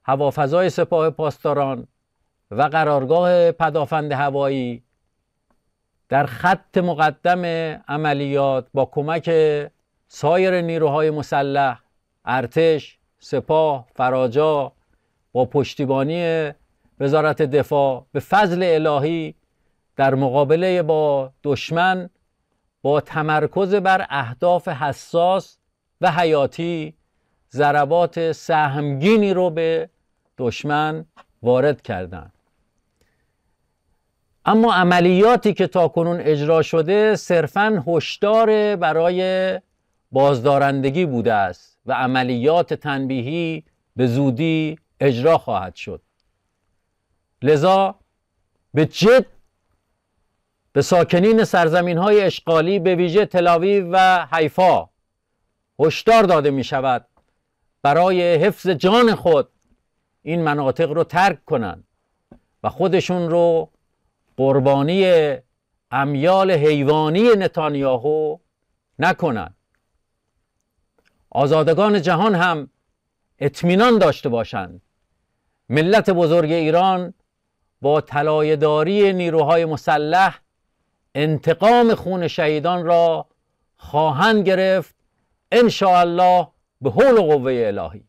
هوافضای سپاه پاسداران و قرارگاه پدافند هوایی در خط مقدم عملیات با کمک سایر نیروهای مسلح، ارتش، سپاه، فراجا، با پشتیبانی وزارت دفاع به فضل الهی در مقابله با دشمن با تمرکز بر اهداف حساس و حیاتی ضربات سهمگینی رو به دشمن وارد کردند. اما عملیاتی که تاکنون اجرا شده صرفاً هشدار برای بازدارندگی بوده است و عملیات تنبیهی به زودی اجرا خواهد شد. لذا به جد به ساکنین سرزمین‌های اشغالی به ویژه تل‌آویو و حیفا هشدار داده می شود برای حفظ جان خود این مناطق رو ترک کنند و خودشون رو قربانی امیال حیوانی نتانیاهو نکنند. آزادگان جهان هم اطمینان داشته باشند ملت بزرگ ایران با طلایه‌داری نیروهای مسلح انتقام خون شهیدان را خواهند گرفت ان شاء الله به حول و قوه الهی.